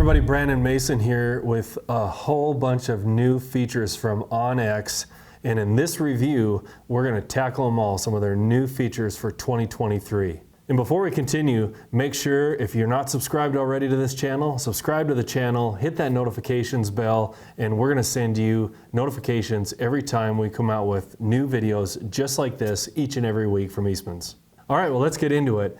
everybody, Brandon Mason here with a whole bunch of new features from onX. And in this review, we're going to tackle them all, some of their new features for 2023. And before we continue, make sure if you're not subscribed already to this channel, subscribe to the channel, hit that notifications bell, and we're going to send you notifications every time we come out with new videos just like this each and every week from Eastmans. All right, well, let's get into it.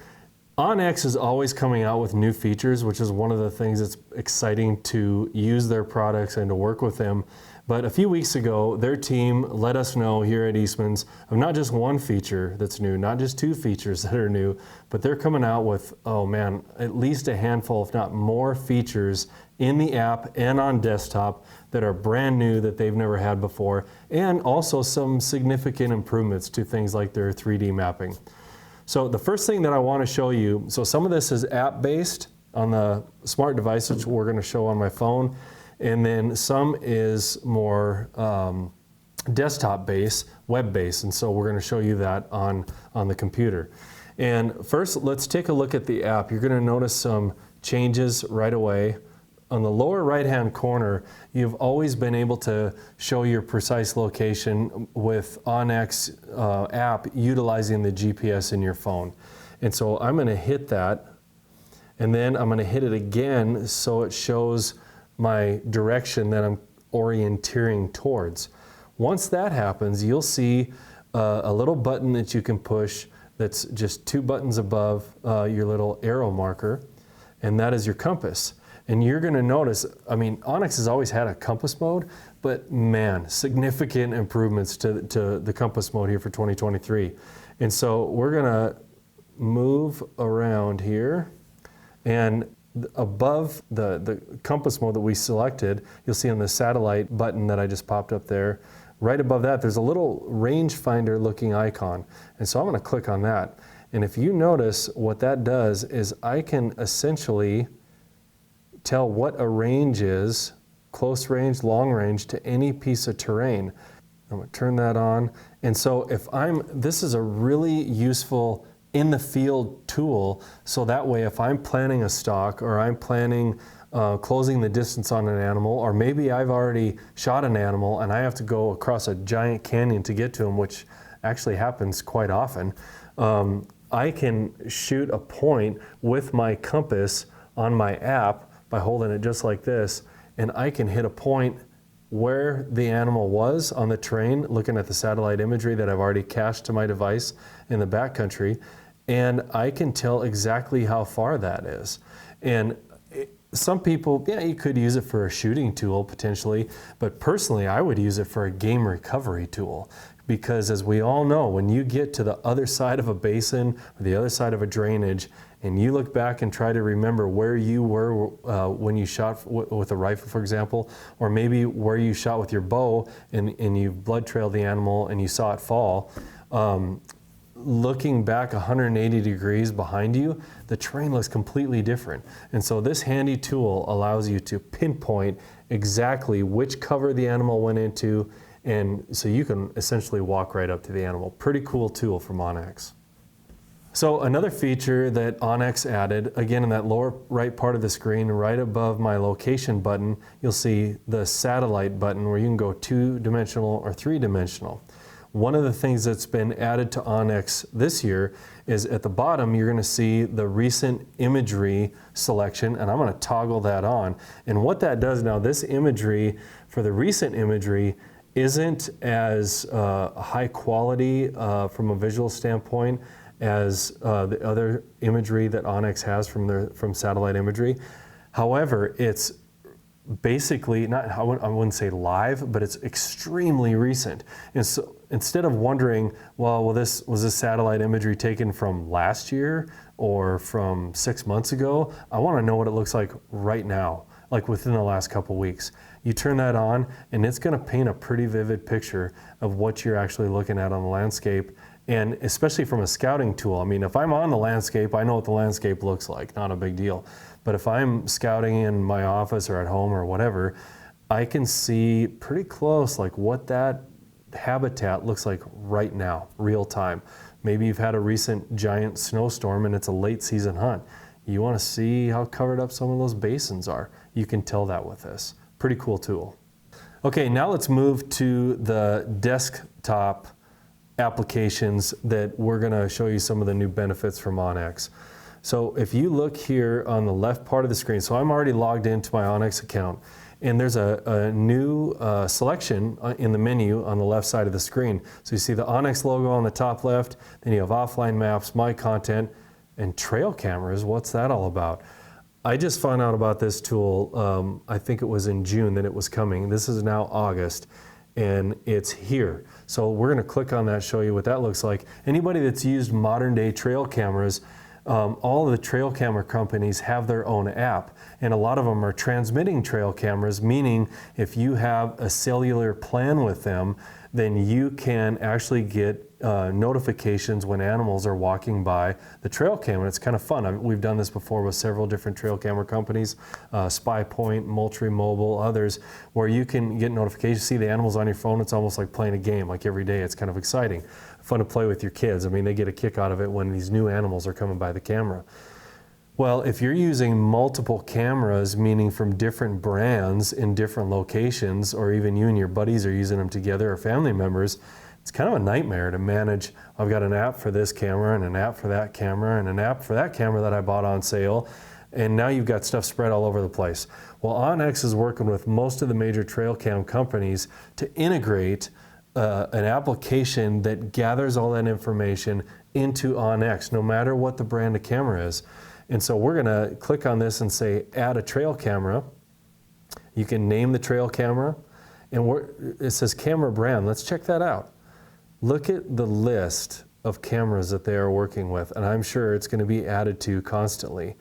onX is always coming out with new features, which is one of the things that's exciting to use their products and to work with them. But a few weeks ago, their team let us know here at Eastmans of not just one feature that's new, not just two features that are new, but they're coming out with, oh man, at least a handful, if not more features in the app and on desktop that are brand new that they've never had before, and also some significant improvements to things like their 3D mapping. So the first thing that I want to show you, so some of this is app-based on the smart device, which we're going to show on my phone, and then some is more desktop-based, web-based, and so we're going to show you that on the computer. And first, let's take a look at the app. You're going to notice some changes right away. On the lower right-hand corner, you've always been able to show your precise location with onX app utilizing the GPS in your phone. And so I'm going to hit that, and then I'm going to hit it again so it shows my direction that I'm orienteering towards. Once that happens, you'll see a little button that you can push that's just two buttons above your little arrow marker, and that is your compass. And you're going to notice, I mean, onX has always had a compass mode, but man, significant improvements to the compass mode here for 2023. And so we're going to move around here, and above the compass mode that we selected, you'll see on the satellite button that I just popped up there, right above that, there's a little rangefinder looking icon. And so I'm going to click on that. And if you notice, what that does is I can essentially tell what a range is, close range, long range, to any piece of terrain. I'm going to turn that on. And so this is a really useful in the field tool, so that way if I'm planning a stalk or I'm planning closing the distance on an animal, or maybe I've already shot an animal and I have to go across a giant canyon to get to him, which actually happens quite often, I can shoot a point with my compass on my app by holding it just like this, and I can hit a point where the animal was on the terrain, looking at the satellite imagery that I've already cached to my device in the backcountry, and I can tell exactly how far that is. And some people, yeah, you could use it for a shooting tool potentially, but personally I would use it for a game recovery tool. Because as we all know, when you get to the other side of a basin or the other side of a drainage, and you look back and try to remember where you were when you shot with a rifle, for example, or maybe where you shot with your bow and you blood trailed the animal and you saw it fall, looking back 180 degrees behind you, the terrain looks completely different. And so this handy tool allows you to pinpoint exactly which cover the animal went into, and so you can essentially walk right up to the animal. Pretty cool tool from onX. So another feature that onX added, again in that lower right part of the screen, right above my location button, you'll see the satellite button where you can go 2-dimensional or 3-dimensional. One of the things that's been added to onX this year is at the bottom you're going to see the recent imagery selection, and I'm going to toggle that on. And what that does now, this imagery, for the recent imagery, isn't as high quality from a visual standpoint as the other imagery that onX has from satellite imagery. However, it's basically I wouldn't say live, but it's extremely recent. And so instead of wondering, well, was this satellite imagery taken from last year or from 6 months ago? I want to know what it looks like right now, like within the last couple weeks. You turn that on and it's going to paint a pretty vivid picture of what you're actually looking at on the landscape, and especially from a scouting tool. I mean, if I'm on the landscape, I know what the landscape looks like, not a big deal. But if I'm scouting in my office or at home or whatever, I can see pretty close like what that habitat looks like right now, real time. Maybe you've had a recent giant snowstorm and it's a late season hunt. You want to see how covered up some of those basins are. You can tell that with this. Pretty cool tool. Okay, now let's move to the desktop applications that we're going to show you some of the new benefits from onX. So if you look here on the left part of the screen, so I'm already logged into my onX account, and there's a new selection in the menu on the left side of the screen. So you see the onX logo on the top left, then you have offline maps, my content, and trail cameras. What's that all about? I just found out about this tool, I think it was in June that it was coming. This is now August, and it's here. So we're gonna click on that, show you what that looks like. Anybody that's used modern day trail cameras, all of the trail camera companies have their own app, and a lot of them are transmitting trail cameras, meaning if you have a cellular plan with them, then you can actually get notifications when animals are walking by the trail camera. It's kind of fun. We've done this before with several different trail camera companies, Spy Point, Moultrie Mobile, others, where you can get notifications, see the animals on your phone. It's almost like playing a game, like every day. It's kind of exciting. Fun to play with your kids. I mean, they get a kick out of it when these new animals are coming by the camera. Well, if you're using multiple cameras, meaning from different brands in different locations, or even you and your buddies are using them together, or family members, it's kind of a nightmare to manage. I've got an app for this camera and an app for that camera and an app for that camera that I bought on sale, and now you've got stuff spread all over the place. Well, onX is working with most of the major trail cam companies to integrate an application that gathers all that information into onX, no matter what the brand of camera is. And so we're gonna click on this and say, add a trail camera. You can name the trail camera, and it says camera brand. Let's check that out. Look at the list of cameras that they are working with, and I'm sure it's gonna be added to constantly.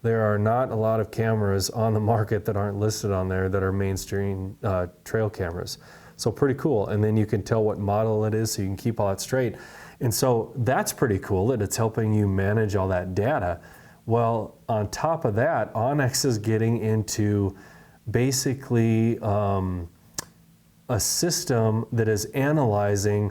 There are not a lot of cameras on the market that aren't listed on there that are mainstream trail cameras. So pretty cool. And then you can tell what model it is, so you can keep all that straight. And so that's pretty cool that it's helping you manage all that data. Well, on top of that, onX is getting into basically a system that is analyzing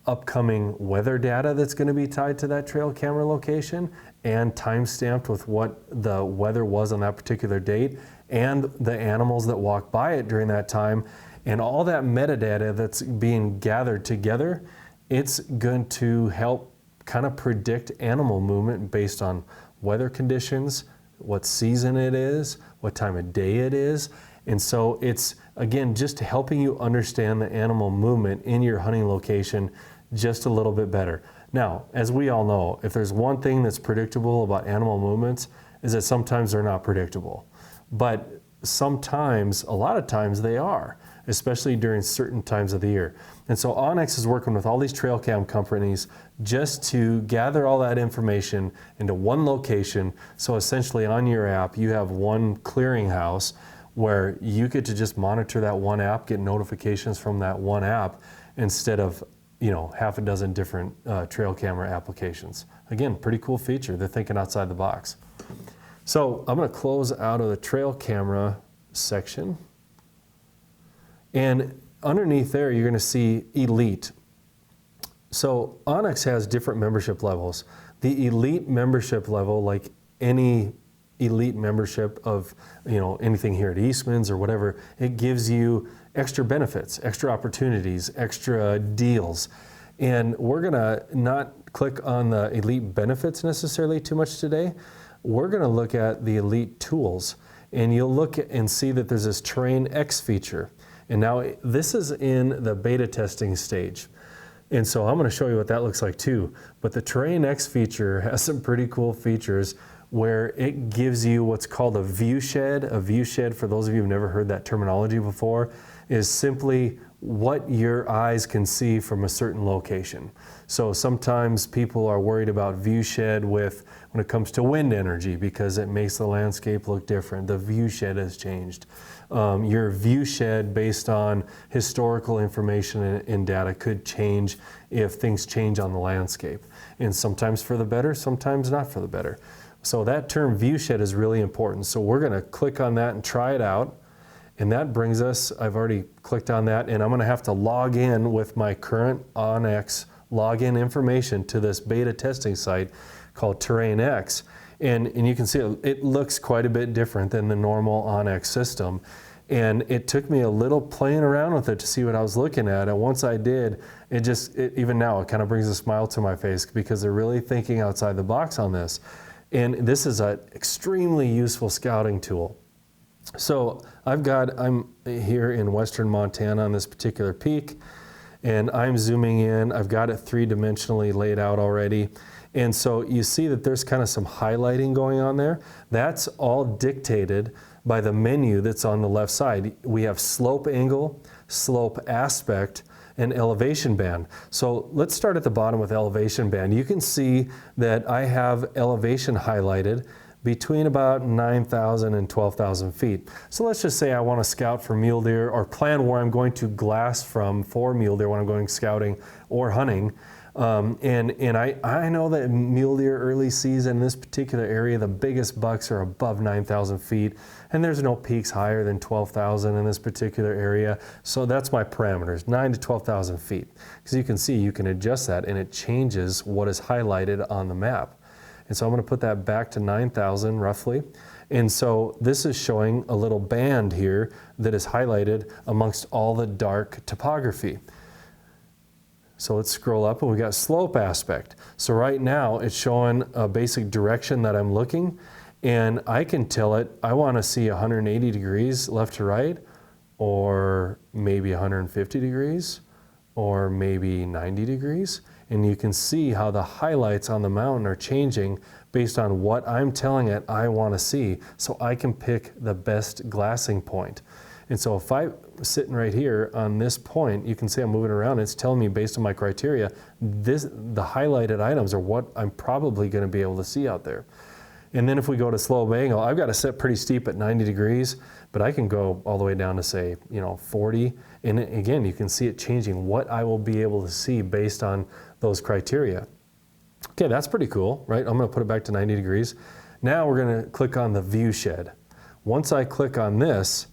upcoming weather data that's going to be tied to that trail camera location and time-stamped with what the weather was on that particular date and the animals that walk by it during that time. And all that metadata that's being gathered together, it's going to help kind of predict animal movement based on weather conditions, what season it is, what time of day it is. And so it's, again, just helping you understand the animal movement in your hunting location just a little bit better. Now, as we all know, if there's one thing that's predictable about animal movements, is that sometimes they're not predictable. But sometimes, a lot of times they are, especially during certain times of the year. And so onX is working with all these trail cam companies just to gather all that information into one location. So essentially on your app, you have one clearinghouse where you get to just monitor that one app, get notifications from that one app instead of, half a dozen different trail camera applications. Again, pretty cool feature. They're thinking outside the box. So I'm going to close out of the trail camera section. And underneath there, you're going to see Elite. So onX has different membership levels. The Elite membership level, like any Elite membership of anything here at Eastmans or whatever, it gives you extra benefits, extra opportunities, extra deals. And we're going to not click on the Elite benefits necessarily too much today. We're going to look at the Elite tools. And you'll look and see that there's this Terrain X feature. And now this is in the beta testing stage. And so I'm going to show you what that looks like too. But the Terrain X feature has some pretty cool features where it gives you what's called a viewshed. A viewshed, for those of you who've never heard that terminology before, is simply what your eyes can see from a certain location. So sometimes people are worried about viewshed when it comes to wind energy because it makes the landscape look different. The viewshed has changed. Your viewshed based on historical information and data could change if things change on the landscape. And sometimes for the better, sometimes not for the better. So that term viewshed is really important. So we're going to click on that and try it out. And that brings us, I've already clicked on that, and I'm going to have to log in with my current onX login information to this beta testing site called Terrain X. And you can see it looks quite a bit different than the normal onX system. And it took me a little playing around with it to see what I was looking at. And once I did, even now, it kind of brings a smile to my face because they're really thinking outside the box on this. And this is an extremely useful scouting tool. So I'm here in western Montana on this particular peak, and I'm zooming in. I've got it three-dimensionally laid out already. And so you see that there's kind of some highlighting going on there. That's all dictated by the menu that's on the left side. We have slope angle, slope aspect, and elevation band. So let's start at the bottom with elevation band. You can see that I have elevation highlighted between about 9,000 and 12,000 feet. So let's just say I want to scout for mule deer or plan where I'm going to glass from for mule deer when I'm going scouting or hunting. And I know that mule deer early season in this particular area, the biggest bucks are above 9,000 feet, and there's no peaks higher than 12,000 in this particular area. So that's my parameters, 9 to 12,000 feet. Because you can see, you can adjust that and it changes what is highlighted on the map. And so I'm going to put that back to 9,000 roughly. And so this is showing a little band here that is highlighted amongst all the dark topography. So let's scroll up and we got slope aspect. So right now it's showing a basic direction that I'm looking, and I can tell it I want to see 180 degrees left to right, or maybe 150 degrees, or maybe 90 degrees. And you can see how the highlights on the mountain are changing based on what I'm telling it I want to see, so I can pick the best glassing point. And so if I'm sitting right here on this point, you can see I'm moving around. It's telling me based on my criteria, the highlighted items are what I'm probably going to be able to see out there. And then if we go to slope angle, I've got to set pretty steep at 90 degrees, but I can go all the way down to say, 40. And again, you can see it changing what I will be able to see based on those criteria. Okay, that's pretty cool, right? I'm going to put it back to 90 degrees. Now we're going to click on the view shed. Once I click on this,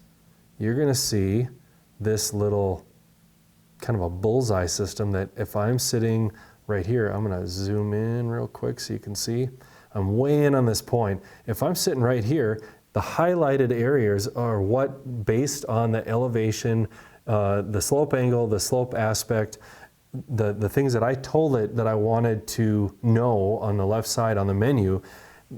you're going to see this little kind of a bullseye system that if I'm sitting right here, I'm going to zoom in real quick so you can see. I'm way in on this point. If I'm sitting right here, the highlighted areas are what, based on the elevation, the slope angle, the slope aspect, the things that I told it that I wanted to know on the left side on the menu,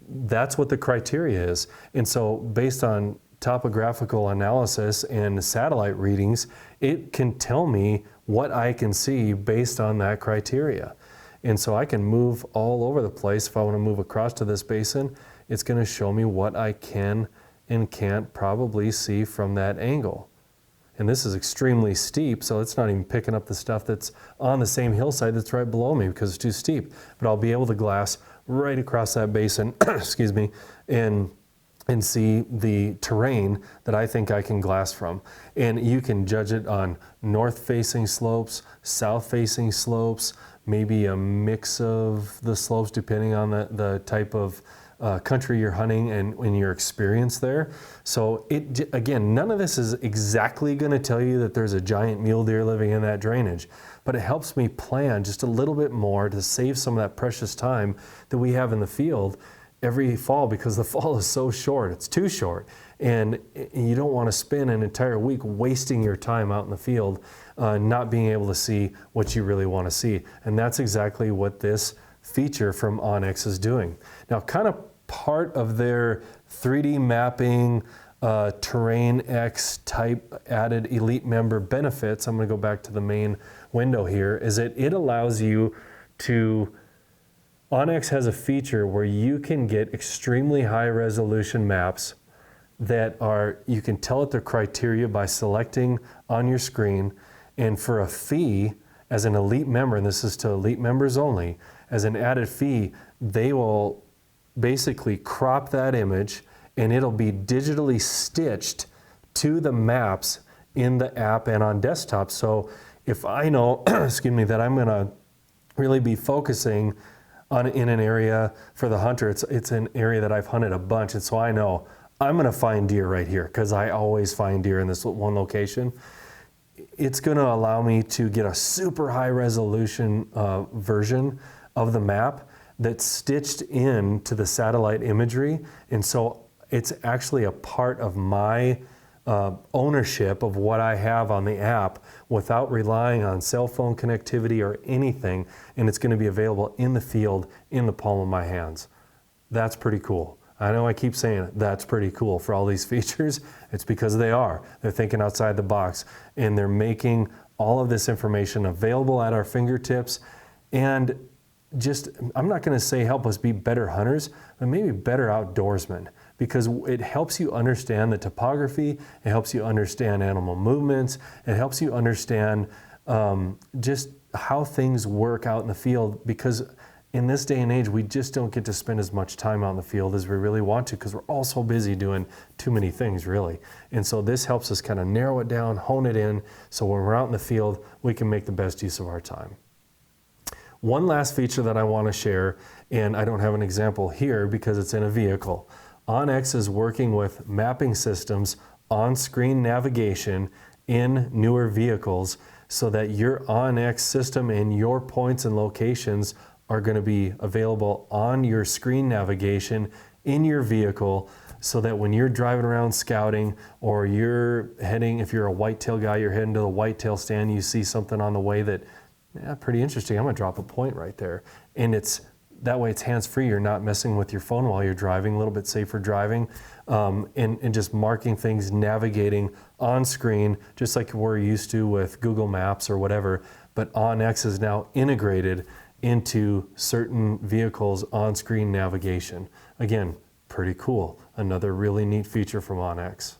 that's what the criteria is. And so based on topographical analysis and satellite readings, it can tell me what I can see based on that criteria. And so I can move all over the place. If I want to move across to this basin, it's going to show me what I can and can't probably see from that angle. And this is extremely steep, so it's not even picking up the stuff that's on the same hillside that's right below me because it's too steep. But I'll be able to glass right across that basin, excuse me, and see the terrain that I think I can glass from. And you can judge it on north-facing slopes, south-facing slopes, maybe a mix of the slopes depending on the type of country you're hunting and your experience there. So again, none of this is exactly going to tell you that there's a giant mule deer living in that drainage, but it helps me plan just a little bit more to save some of that precious time that we have in the field every fall, because the fall is so short. It's too short, and you don't want to spend an entire week wasting your time out in the field not being able to see what you really want to see. And that's exactly what this feature from onX is doing. Now, kind of part of their 3D mapping, Terrain X type added elite member benefits, I'm going to go back to the main window here, is that it allows you to, onX has a feature where you can get extremely high resolution maps that are, you can tell it their criteria by selecting on your screen, and for a fee, as an elite member, and this is to elite members only, as an added fee, they will basically crop that image and it'll be digitally stitched to the maps in the app and on desktop. So if I know, excuse me, that I'm gonna really be focusing in an area for the hunter, it's an area that I've hunted a bunch, and so I know I'm gonna find deer right here because I always find deer in this one location. It's gonna allow me to get a super high resolution version of the map that's stitched into the satellite imagery. And so it's actually a part of my ownership of what I have on the app without relying on cell phone connectivity or anything. And it's going to be available in the field, in the palm of my hands. That's pretty cool. I know I keep saying it, that's pretty cool for all these features. It's because they are. They're thinking outside the box, and they're making all of this information available at our fingertips. And just, I'm not going to say help us be better hunters, but maybe better outdoorsmen, because it helps you understand the topography, it helps you understand animal movements, it helps you understand just how things work out in the field, because in this day and age, we just don't get to spend as much time out in the field as we really want to, because we're all so busy doing too many things, really. And so this helps us kind of narrow it down, hone it in, so when we're out in the field, we can make the best use of our time. One last feature that I want to share, and I don't have an example here because it's in a vehicle. onX is working with mapping systems, on-screen navigation in newer vehicles, so that your onX system and your points and locations are going to be available on your screen navigation in your vehicle, so that when you're driving around scouting, or you're heading, if you're a whitetail guy, you're heading to the whitetail stand, you see something on the way that, yeah, pretty interesting, I'm going to drop a point right there. And that way it's hands-free, you're not messing with your phone while you're driving, a little bit safer driving, and just marking things, navigating on screen, just like we're used to with Google Maps or whatever. But onX is now integrated into certain vehicles' on-screen navigation. Again, pretty cool. Another really neat feature from onX.